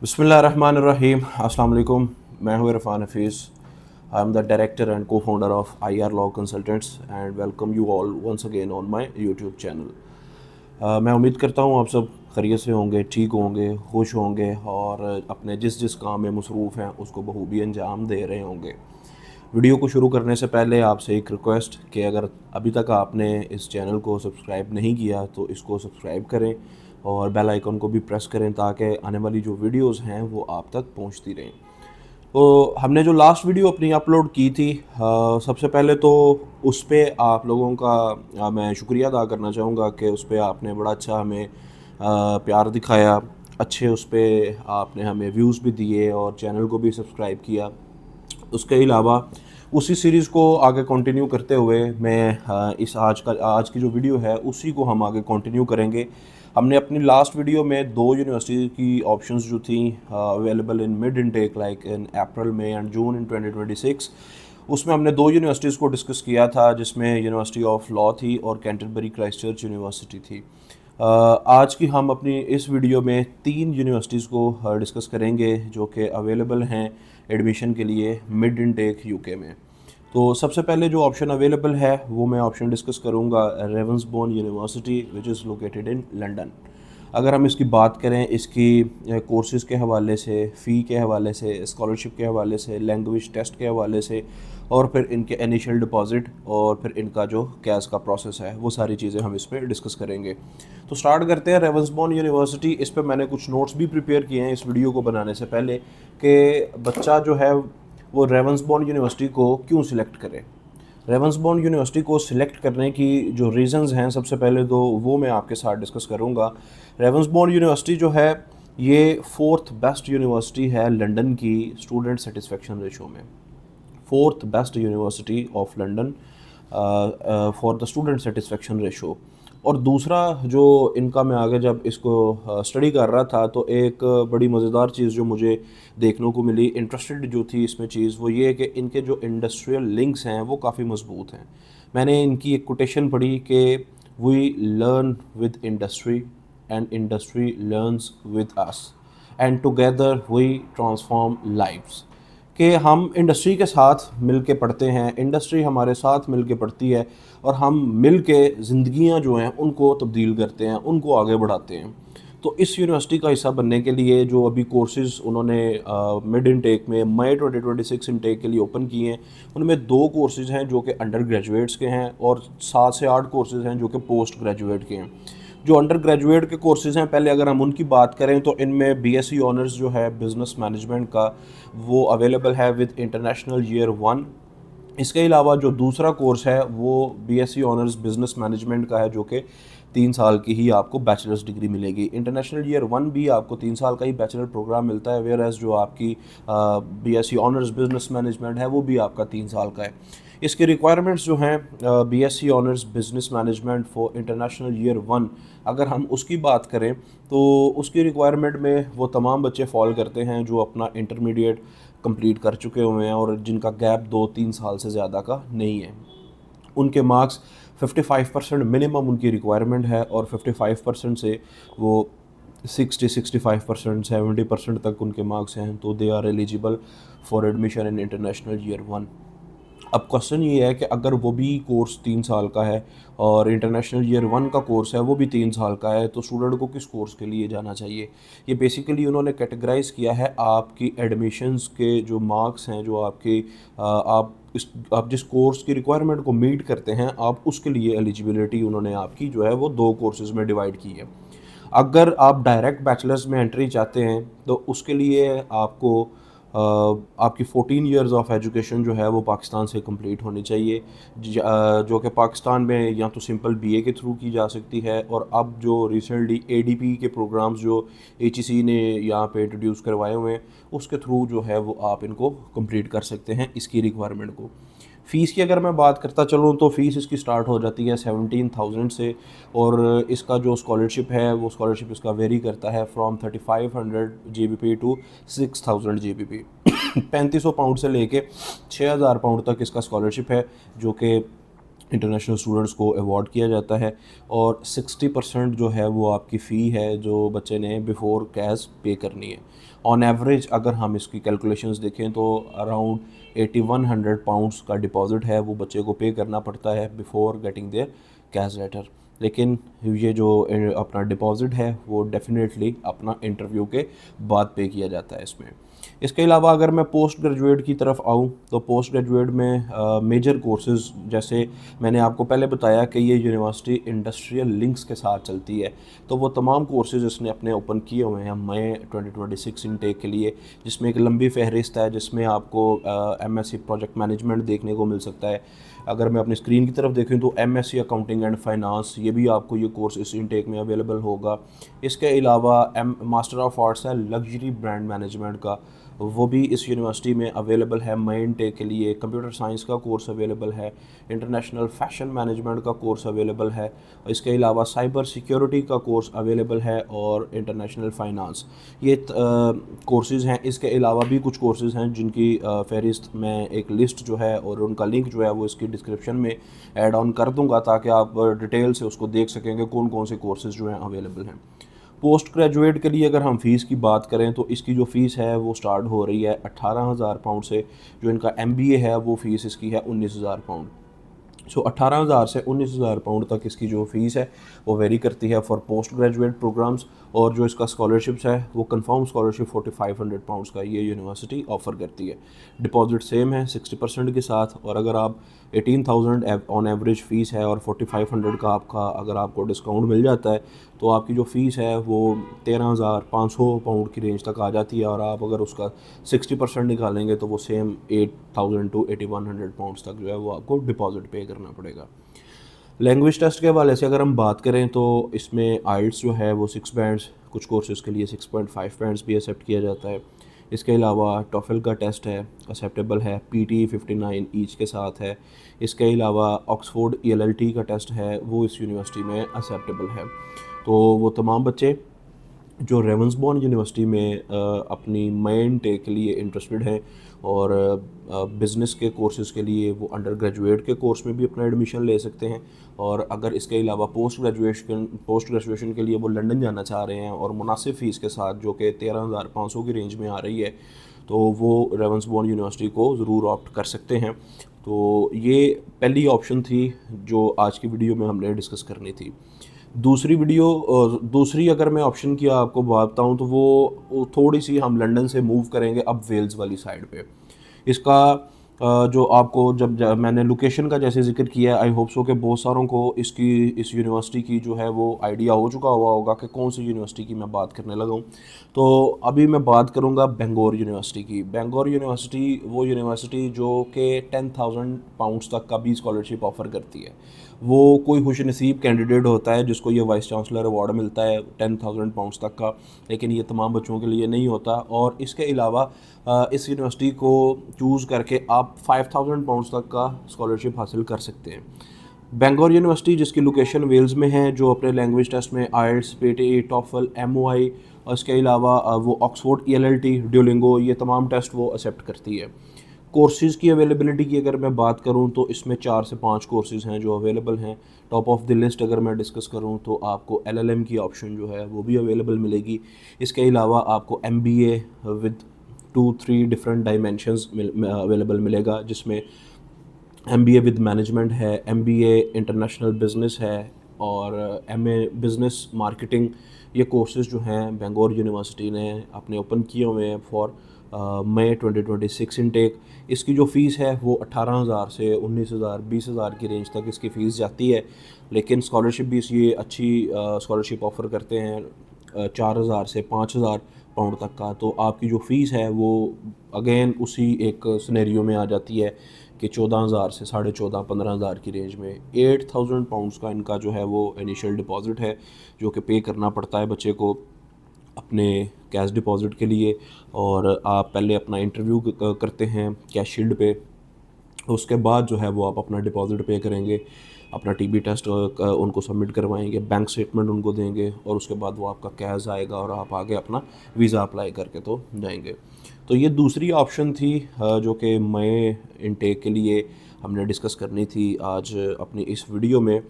बिस्मिल्लाहिर्रहमानिर्रहीम। अस्सलाम वालेकुम। मैं हूँ Irfan Hafeez. I am the director and co founder of IR law consultants and welcome you all once again on my YouTube channel. मैं उम्मीद करता हूँ आप सब खैरियत से होंगे, ठीक होंगे, खुश होंगे और अपने जिस जिस काम में मसरूफ़ हैं उसको बखूबी अंजाम दे रहे होंगे। वीडियो को शुरू करने से पहले आपसे एक रिक्वेस्ट कि अगर अभी तक आपने इस चैनल को सब्सक्राइब नहीं किया तो इसको सब्सक्राइब करें और बेल आइकन को भी प्रेस करें ताकि आने वाली जो वीडियोस हैं वो आप तक पहुंचती रहें। तो हमने जो लास्ट वीडियो अपनी अपलोड की थी, सबसे पहले तो उस पे आप लोगों का मैं शुक्रिया अदा करना चाहूँगा कि उस पे आपने बड़ा अच्छा हमें प्यार दिखाया। अच्छे उस पे आपने हमें व्यूज़ भी दिए और चैनल को भी सब्सक्राइब किया। उसके अलावा उसी सीरीज़ को आगे कंटिन्यू करते हुए मैं इस आज की जो वीडियो है उसी को हम आगे कंटिन्यू करेंगे। हमने अपनी लास्ट वीडियो में दो यूनिवर्सिटी की ऑप्शंस जो थी available in mid intake like in April में एंड जून इन 2026, उसमें हमने दो यूनिवर्सिटीज़ को डिस्कस किया था जिसमें यूनिवर्सिटी ऑफ लॉ थी और कैंटरबरी क्राइस्ट चर्च यूनिवर्सिटी थी। आज की हम अपनी इस वीडियो में तीन यूनिवर्सिटीज़ को डिस्कस करेंगे जो कि अवेलेबल हैं एडमिशन के लिए मिड इनटेक यूके में। तो सबसे पहले जो ऑप्शन अवेलेबल है वो मैं ऑप्शन डिस्कस करूँगा Ravensbourne university which is located in London. अगर हम इसकी बात करें इसकी कोर्सेज़ के हवाले से, फ़ी के हवाले से, स्कॉलरशिप के हवाले से, लैंग्वेज टेस्ट के हवाले से और फिर इनके इनिशियल डिपॉज़िट और फिर इनका जो कैश का प्रोसेस है वो सारी चीज़ें हम इस पर डिस्कस करेंगे। तो स्टार्ट करते हैं रेवंसबोर्न यूनिवर्सिटी। इस पर मैंने कुछ नोट्स भी प्रिपेयर किए हैं इस वीडियो को बनाने से पहले कि बच्चा जो है वो रेवंसबोर्न यूनिवर्सिटी को क्यों सिलेक्ट करे। रेवंसबोर्न यूनिवर्सिटी को सिलेक्ट करने की जो रीज़न्स हैं सबसे पहले तो वो मैं आपके साथ डिस्कस करूँगा। रेवंसबोर्न यूनिवर्सिटी जो है ये फोर्थ बेस्ट यूनिवर्सिटी है लंदन की स्टूडेंट सेटिस्फेक्शन रेशो में। Fourth best university of London for the student satisfaction ratio. और दूसरा जो इनका मैं आगे जब इसको स्टडी कर रहा था तो एक बड़ी मज़ेदार चीज़ जो मुझे देखने को मिली, इंटरेस्टेड जो थी इसमें चीज़, वो ये है कि इनके जो इंडस्ट्रियल लिंक्स हैं वो काफ़ी मजबूत हैं। मैंने इनकी एक कोटेशन पढ़ी कि we learn with industry and industry learns with us and together we transform lives. कि हम इंडस्ट्री के साथ मिल के पढ़ते हैं, इंडस्ट्री हमारे साथ मिल के पढ़ती है और हम मिल के ज़िंदगियाँ जो हैं उनको तब्दील करते हैं, उनको आगे बढ़ाते हैं। तो इस यूनिवर्सिटी का हिस्सा बनने के लिए जो अभी कोर्सेज़ उन्होंने मिड इनटेक में मई 2026 इनटेक के लिए ओपन किए हैं, उनमें दो कोर्सेज़ हैं जो कि अंडर ग्रेजुएट्स के हैं और 7 से 8 कोर्सेज़ हैं जो कि पोस्ट ग्रेजुएट के हैं। जो अंडर ग्रेजुएट के कोर्सेज़ हैं पहले अगर हम उनकी बात करें तो इनमें BSc ऑनर्स जो है बिज़नेस मैनेजमेंट का वो अवेलेबल है विद इंटरनेशनल ईयर 1। इसके अलावा जो दूसरा कोर्स है वो BSc ऑनर्स बिज़नेस मैनेजमेंट का है जो कि 3 साल की ही आपको बैचलर्स डिग्री मिलेगी। इंटरनेशनल ईयर 1 भी आपको 3 साल का ही बैचलर प्रोग्राम मिलता है, वेयर एज़ जो आपकी BSc ऑनर्स बिज़नेस मैनेजमेंट है वो भी आपका 3 साल का है। इसके रिक्वायरमेंट्स जो हैं BSc honours business management for international year 1, अगर हम उसकी बात करें तो उसकी रिक्वायरमेंट में वो तमाम बच्चे फॉल करते हैं जो अपना इंटरमीडिएट कंप्लीट कर चुके हुए हैं और जिनका गैप 2-3 साल से ज़्यादा का नहीं है। उनके मार्क्स 55% मिनिमम उनकी रिक्वायरमेंट है और 55% से वो 60-65% 70% तक उनके मार्क्स हैं तो they are eligible for admission in international year 1। अब क्वेश्चन ये है कि अगर वो भी कोर्स 3 साल का है और इंटरनेशनल ईयर 1 का कोर्स है वो भी 3 साल का है तो स्टूडेंट को किस कोर्स के लिए जाना चाहिए। ये बेसिकली उन्होंने कैटेगराइज़ किया है आपकी एडमिशन्स के जो मार्क्स हैं, जो आपके आप जिस कोर्स की रिक्वायरमेंट को मीट करते हैं आप उसके लिए एलिजिबिलिटी उन्होंने आपकी जो है वो दो कोर्सेज़ में डिवाइड की है। अगर आप डायरेक्ट बैचलर्स में एंट्री चाहते हैं तो उसके लिए आपको आपकी 14 इयर्स ऑफ एजुकेशन जो है वो पाकिस्तान से कंप्लीट होनी चाहिए, जो कि पाकिस्तान में या तो सिंपल BA के थ्रू की जा सकती है और अब जो रिसेंटली ADP के प्रोग्राम्स जो HEC ने यहाँ पे इंट्रोड्यूस करवाए हुए हैं उसके थ्रू जो है वो आप इनको कंप्लीट कर सकते हैं इसकी रिक्वायरमेंट को। फ़ीस की अगर मैं बात करता चलूँ तो फ़ीस इसकी स्टार्ट हो जाती है 17,000 से और इसका जो स्कॉलरशिप है वो स्कॉलरशिप इसका वेरी करता है from 3500 GBP to 6000 GBP। 3500 pound से लेके 6000 पाउंड तक इसका स्कॉलरशिप है जो कि इंटरनेशनल स्टूडेंट्स को अवॉर्ड किया जाता है, और 60% जो है वो आपकी फ़ी है जो बच्चे ने बिफ़ोर कैश पे करनी है। ऑन एवरेज अगर हम इसकी कैलकुलेशंस देखें तो अराउंड 8100 पाउंड्स का डिपॉज़िट है वो बच्चे को पे करना पड़ता है before getting their CAS letter. लेकिन ये जो अपना डिपॉज़िट है वो डेफ़िनेटली अपना इंटरव्यू के बाद पे किया जाता है इसमें। इसके अलावा अगर मैं पोस्ट ग्रेजुएट की तरफ आऊँ तो पोस्ट ग्रेजुएट में मेजर कोर्सेज़, जैसे मैंने आपको पहले बताया कि ये यूनिवर्सिटी इंडस्ट्रियल लिंक्स के साथ चलती है, तो वो तमाम कोर्सेज़ इसने अपने ओपन किए हुए हैं मई 2026 इनटेक के लिए, जिसमें एक लंबी फहरिस्त है जिसमें आपको एमएससी प्रोजेक्ट मैनेजमेंट देखने को मिल सकता है। अगर मैं अपनी स्क्रीन की तरफ देखूँ तो एमएससी अकाउंटिंग एंड फाइनेंस, ये भी आपको ये कोर्स इस इनटेक में अवेलेबल होगा। इसके अलावा मास्टर ऑफ आर्ट्स है लग्जरी ब्रांड मैनेजमेंट का, वो भी इस यूनिवर्सिटी में अवेलेबल है मई इनटेक के लिए। कंप्यूटर साइंस का कोर्स अवेलेबल है, इंटरनेशनल फैशन मैनेजमेंट का कोर्स अवेलेबल है, इसके अलावा साइबर सिक्योरिटी का कोर्स अवेलेबल है और इंटरनेशनल फाइनेंस, ये कोर्सेज़ हैं। इसके अलावा भी कुछ कोर्सेज़ हैं जिनकी फहरिस्त मैं एक लिस्ट जो है और उनका लिंक जो है वो इसकी डिस्क्रिप्शन में ऐड ऑन कर दूंगा, ताकि आप डिटेल से उसको देख सकेंगे कौन कौन से कोर्सेज़ जो हैं अवेलेबल हैं। पोस्ट ग्रेजुएट के लिए अगर हम फ़ीस की बात करें तो इसकी जो फ़ीस है वो स्टार्ट हो रही है 18,000 पाउंड से। जो इनका एमबीए है वो फ़ीस इसकी है 19,000 पाउंड। सो 18,000 से 19,000 पाउंड तक इसकी जो फ़ीस है वो वेरी करती है फॉर पोस्ट ग्रेजुएट प्रोग्राम्स। और जो इसका स्कॉलरशिप्स है वो कंफर्म स्कॉलरशिप 4500 पाउंड्स का ये यूनिवर्सिटी ऑफ़र करती है। डिपॉजिट सेम है 60% के साथ, और अगर आप 18,000 ऑन एवरेज फ़ीस है और 4500 का आपका अगर आपको डिस्काउंट मिल जाता है तो आपकी जो फ़ीस है वो 13,500 पाउंड की रेंज तक आ जाती है। और आप अगर उसका 60% निकालेंगे तो वो सेम 8,000 टू 8,100 पाउंड्स तक जो है वो आपको डिपॉजिट पे करना पड़ेगा। लैंग्वेज टेस्ट के हवाले से अगर हम बात करें तो इसमें आइल्स जो है वो 6 बैंड्स, कुछ कोर्सेज़ के लिए 6.5 बैंड्स भी एक्सेप्ट किया जाता है। इसके अलावा टोफल का टेस्ट है एक्सेप्टेबल है, पीटी 59 ईच के साथ है। इसके अलावा ऑक्सफोर्ड ईएलएलटी का टेस्ट है वो इस यूनिवर्सिटी में एक्सेप्टेबल है। तो वो तमाम बच्चे जो रेवंसबॉर्न यूनिवर्सिटी में अपनी मेन टेक के लिए इंटरेस्टेड हैं और बिज़नेस के कोर्सेज़ के लिए वो अंडर ग्रेजुएट के कोर्स में भी अपना एडमिशन ले सकते हैं। और अगर इसके अलावा पोस्ट ग्रेजुएशन के लिए वो लंदन जाना चाह रहे हैं और मुनासिब फ़ीस के साथ जो कि 13,500 की रेंज में आ रही है, तो वो रेवंसबॉर्न यूनिवर्सिटी को ज़रूर ऑप्ट कर सकते हैं। तो ये पहली ऑप्शन थी जो आज की वीडियो में हमने डिस्कस करनी थी। दूसरी अगर मैं ऑप्शन की आपको बात बताऊँ तो वो थोड़ी सी हम लंदन से मूव करेंगे अब वेल्स वाली साइड पे। इसका जो आपको जब मैंने लोकेशन का जैसे ज़िक्र किया, आई होप सो कि बहुत सारों को इस यूनिवर्सिटी की जो है वो आइडिया हो चुका हुआ होगा कि कौन सी यूनिवर्सिटी की मैं बात करने लगा हूँ। तो अभी मैं बात करूँगा बेंगोर यूनिवर्सिटी की। बेंगोर यूनिवर्सिटी वो यूनिवर्सिटी जो कि 10,000 पाउंड्स तक का भी स्कॉलरशिप ऑफ़र करती है। वो कोई खुशनसीब कैंडिडेट होता है जिसको ये वाइस चांसलर अवार्ड मिलता है 10,000 पाउंड्स तक का, लेकिन ये तमाम बच्चों के लिए नहीं होता। और इसके अलावा इस यूनिवर्सिटी को चूज़ करके आप 5,000 पाउंड्स तक का स्कॉलरशिप हासिल कर सकते हैं। बेंगोर यूनिवर्सिटी जिसकी लोकेशन वेल्स में है, जो अपने लैंग्वेज टेस्ट में आइल्स, पीटी, टॉफल, एमओआई और इसके अलावा वो ऑक्सफोर्ड ईएलएलटी, ड्यूलिंगो, ये तमाम टेस्ट वो एक्सेप्ट करती है। कोर्सेज़ की अवेलेबिलिटी की अगर मैं बात करूं तो इसमें 4 से 5 कोर्सेज़ हैं जो अवेलेबल हैं। टॉप ऑफ द लिस्ट अगर मैं डिस्कस करूं तो आपको एलएलएम की ऑप्शन जो है वो भी अवेलेबल मिलेगी। इसके अलावा आपको MBA with 2-3 different dimensions available मिलेगा, जिसमें एमबीए विद मैनेजमेंट है, एमबीए इंटरनेशनल बिज़नेस है और एमए बिज़नेस मार्केटिंग। ये कोर्सेज़ जो हैं बेंगोर यूनिवर्सिटी ने अपने ओपन किए हुए हैं फॉर मई 2026 इनटेक। इसकी जो फ़ीस है वो 18,000 से 19,000 20,000 की रेंज तक इसकी फ़ीस जाती है, लेकिन स्कॉलरशिप भी ये अच्छी स्कॉलरशिप ऑफ़र करते हैं 4,000 से 5,000 पाउंड तक का। तो आपकी जो फ़ीस है वो अगेन उसी एक सिनेरियो में आ जाती है कि 14,000 से 14,500 15,000 की रेंज में। 8,000 पाउंड्स का इनका जो है वो इनिशियल डिपॉज़िट है जो कि पे करना पड़ता है बच्चे को अपने कैश डिपॉज़िट के लिए। और आप पहले अपना इंटरव्यू करते हैं कैश शील्ड पे, उसके बाद जो है वो आप अपना डिपॉज़िट पे करेंगे, अपना टीबी टेस्ट उनको सबमिट करवाएंगे, बैंक स्टेटमेंट उनको देंगे और उसके बाद वो आपका कैश आएगा और आप आगे अपना वीज़ा अप्लाई करके जाएंगे। तो ये दूसरी ऑप्शन थी जो कि मई इनटेक के लिए हमने डिस्कस करनी थी आज अपनी इस वीडियो में।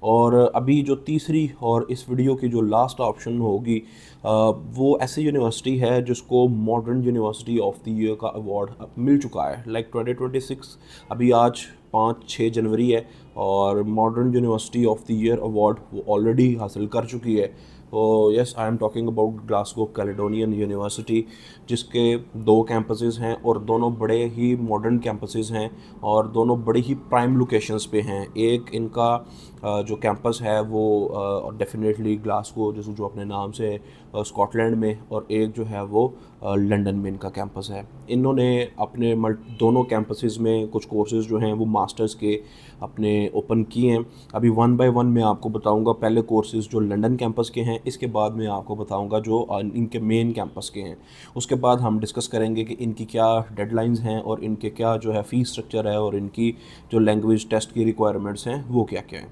और अभी जो तीसरी और इस वीडियो की जो लास्ट ऑप्शन होगी वो ऐसी यूनिवर्सिटी है जिसको modern university of the year का अवार्ड मिल चुका है। लाइक 2026 अभी आज 5-6 जनवरी है और modern university of the year award वो ऑलरेडी हासिल कर चुकी है। तो yes, I am talking about Glasgow Caledonian university, जिसके 2 कैंपसेस हैं और दोनों बड़े ही मॉडर्न कैंपसेस हैं और दोनों बड़ी ही प्राइम लोकेशंस पे हैं। एक इनका जो कैंपस है वो डेफिनेटली ग्लासगो जो अपने नाम से स्कॉटलैंड में, और एक जो है वो लंदन में इनका कैंपस है। इन्होंने अपने दोनों कैंपसेस में कुछ कोर्सेज़ जो हैं वो मास्टर्स के अपने ओपन किए हैं। अभी 1 बाय 1 मैं आपको बताऊंगा पहले कोर्सेज़ जो लंदन कैंपस के हैं, इसके बाद मैं आपको बताऊंगा जो इनके मेन कैंपस के हैं। उसके बाद हम डिस्कस करेंगे कि इनकी क्या डेडलाइंस हैं और इनके क्या जो है फ़ीस स्ट्रक्चर है और इनकी जो लैंग्वेज टेस्ट की रिक्वायरमेंट्स हैं वो क्या क्या हैं।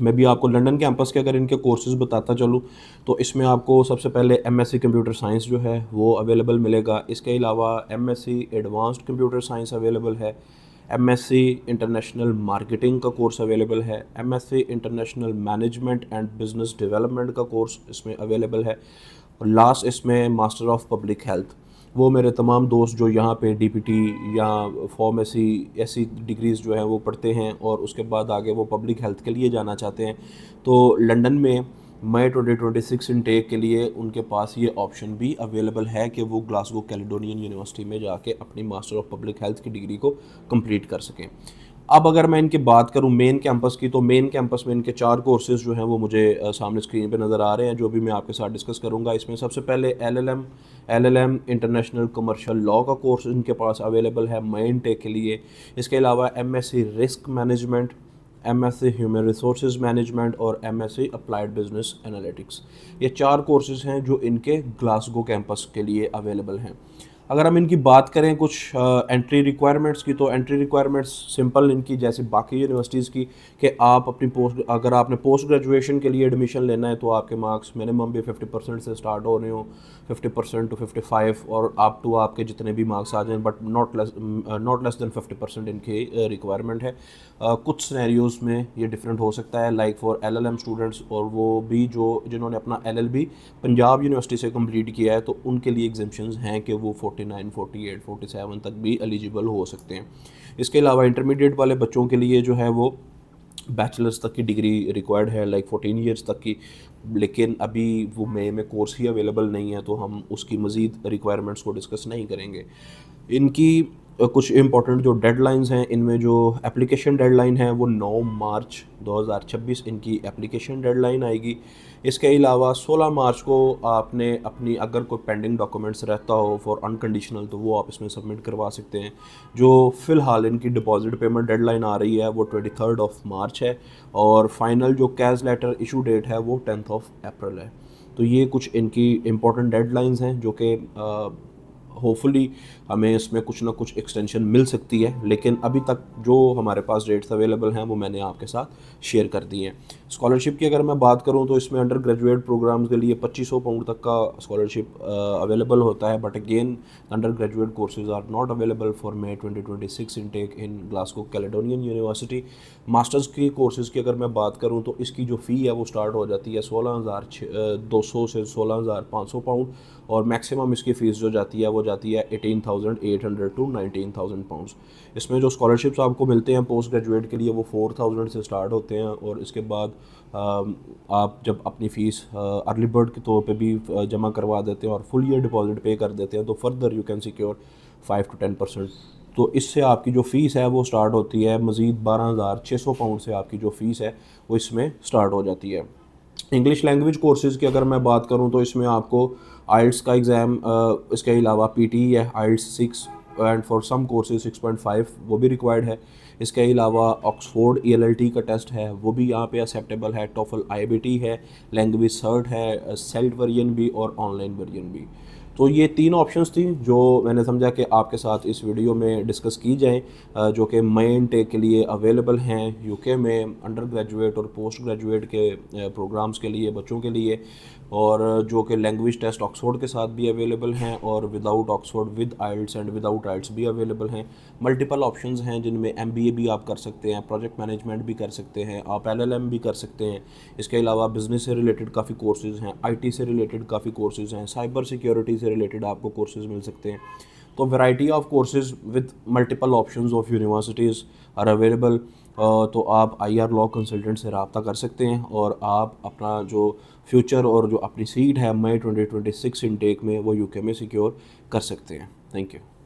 मैं भी आपको लंदन कैंपस के अगर इनके कोर्सेज़ बताता चलूँ तो इसमें आपको सबसे पहले एमएससी कंप्यूटर साइंस जो है वो अवेलेबल मिलेगा। इसके अलावा MSc advanced computer science available है, एमएससी इंटरनेशनल मार्केटिंग का कोर्स अवेलेबल है, MSc international management and business development का कोर्स इसमें अवेलेबल है, और लास्ट इसमें मास्टर ऑफ पब्लिक हेल्थ। वो मेरे तमाम दोस्त जो यहाँ पे डीपीटी या फार्मेसी ऐसी डिग्रीज़ जो हैं वो पढ़ते हैं और उसके बाद आगे वो पब्लिक हेल्थ के लिए जाना चाहते हैं, तो लंदन में मई 2026 इनटेक के लिए उनके पास ये ऑप्शन भी अवेलेबल है कि वो ग्लासगो कैलेडोनियन यूनिवर्सिटी में जाके अपनी मास्टर ऑफ पब्लिक हेल्थ की डिग्री को कंप्लीट कर सकें। अब अगर मैं इनकी बात करूं मेन कैंपस की, तो मेन कैंपस में इनके 4 कोर्सेज़ जो हैं वो मुझे सामने स्क्रीन पे नज़र आ रहे हैं, जो भी मैं आपके साथ डिस्कस करूंगा। इसमें सबसे पहले एलएलएम इंटरनेशनल कमर्शियल लॉ का कोर्स इनके पास अवेलेबल है मेन टेक के लिए। इसके अलावा MSc risk management, MSc human resource management और एमएससी अप्लाइड बिजनेस एनालिटिक्स, ये 4 कोर्सेज़ हैं जो इनके ग्लासगो कैंपस के लिए अवेलेबल हैं। अगर हम इनकी बात करें कुछ एंट्री रिक्वायरमेंट्स की, तो एंट्री रिक्वायरमेंट्स सिंपल इनकी जैसे बाकी यूनिवर्सिटीज़ की, कि आप अपनी अगर आपने पोस्ट ग्रेजुएशन के लिए एडमिशन लेना है तो आपके मार्क्स मिनिमम भी 50% से स्टार्ट हो रहे हो, 50% टू 55 और अप टू आपके जितने भी मार्क्स आ जाएं, बट नॉट लेस देन 50% इनकी रिक्वायरमेंट है। कुछ सिनेरियोज़ में ये डिफरेंट हो सकता है, लाइक फॉर एलएलएम स्टूडेंट्स, और वो भी जिन्होंने अपना एलएलबी पंजाब यूनिवर्सिटी से कंप्लीट किया है, तो उनके लिए एग्जाम्पशंस हैं कि वो 49, 48, 47 तक भी एलिजिबल हो सकते हैं। इसके अलावा इंटरमीडिएट वाले बच्चों के लिए जो है वो बैचलर्स तक की डिग्री रिक्वायर्ड है, लाइक 14 ईयर्स तक की, लेकिन अभी वो मई में कोर्स ही अवेलेबल नहीं है, तो हम उसकी मज़ीद रिक्वायरमेंट्स को डिस्कस नहीं करेंगे। इनकी कुछ इंपॉर्टेंट जो डेडलाइंस हैं, इनमें जो एप्लीकेशन डेडलाइन है वो 9 मार्च 2026 इनकी एप्लीकेशन डेडलाइन आएगी। इसके अलावा 16 मार्च को आपने अपनी अगर कोई पेंडिंग डॉक्यूमेंट्स रहता हो फॉर अनकंडीशनल, तो वो आप इसमें सबमिट करवा सकते हैं। जो फ़िलहाल इनकी डिपॉजिट पेमेंट डेडलाइन आ रही है वो 23 मार्च है, और फाइनल जो कैश लेटर इशू डेट है वो 10 अप्रैल है। तो ये कुछ इनकी इंपॉर्टेंट डेडलाइंस हैं जो कि होपफुली हमें इसमें कुछ ना कुछ एक्सटेंशन मिल सकती है, लेकिन अभी तक जो हमारे पास डेट्स अवेलेबल हैं वो मैंने आपके साथ शेयर कर दी हैं। स्कॉलरशिप की अगर मैं बात करूं तो इसमें अंडर ग्रेजुएट प्रोग्राम्स के लिए 2500 पाउंड तक का स्कॉलरशिप अवेलेबल होता है, but again undergraduate courses are not available for May 2026 intake in Glasgow Caledonian University. Masters की कोर्सेज़ की अगर मैं बात करूँ तो इसकी जो फ़ी है वो स्टार्ट हो जाती है 16,200 से 16,500 पाउंड, और मैक्सिमम इसकी फ़ीस जो जाती है वो जाती है 18,800 टू 19,000 पाउंड्स। इसमें जो स्कॉलरशिप्स आपको मिलते हैं पोस्ट ग्रेजुएट के लिए वो 4,000 से स्टार्ट होते हैं, और इसके बाद आप जब अपनी फ़ीस अर्ली बर्ड के तौर पे भी जमा करवा देते हैं और फुल ईयर डिपॉजिट पे कर देते हैं, तो further you can secure 5 to 10%। तो इससे आपकी जो फ़ीस है वो स्टार्ट होती है मज़ीद 12,600 पाउंड से आपकी जो फ़ीस है वो इसमें स्टार्ट हो जाती है। इंग्लिश लैंग्वेज कोर्सेज़ की अगर मैं बात करूं तो इसमें आपको आइल्स का एग्ज़ाम, इसके अलावा पीटी है आइल्स 6 एंड फॉर सम कोर्सेज 6.5 वो भी रिक्वायर्ड है। इसके अलावा ऑक्सफोर्ड ELLT का टेस्ट है वो भी यहाँ पे एक्सेप्टेबल है, टोफल IBT है, लैंग्वेज सर्ट है, सेल्फ वर्जन भी और ऑनलाइन वर्जन भी। तो ये 3 ऑप्शंस थी जो मैंने समझा कि आपके साथ इस वीडियो में डिस्कस की जाएँ, जो कि मेन टेक के लिए अवेलेबल हैं यूके में अंडर ग्रेजुएट और पोस्ट ग्रेजुएट के प्रोग्राम्स के लिए बच्चों के लिए, और जो कि लैंग्वेज टेस्ट ऑक्सफोर्ड के साथ भी अवेलेबल हैं और without Oxford with IELTS and without IELTS भी अवेलेबल हैं। मल्टीपल ऑप्शंस हैं जिनमें MBA भी आप कर सकते हैं, प्रोजेक्ट मैनेजमेंट भी कर सकते हैं, आप LLM भी कर सकते हैं। इसके अलावा बिज़नेस से रिलेटेड काफ़ी कोर्सेज़ हैं, IT से रिलेटेड काफ़ी कोर्सेज़ हैं, साइबर सिक्योरिटी से रिलेटेड आपको कोर्सेज़ मिल सकते हैं। तो variety of courses with multiple options of universities are available. तो आप IR लॉ कंसल्टेंट से रब्ता कर सकते हैं और आप अपना जो फ्यूचर और जो अपनी सीट है मई 2026 इनटेक में वो UK में सिक्योर कर सकते हैं। Thank you.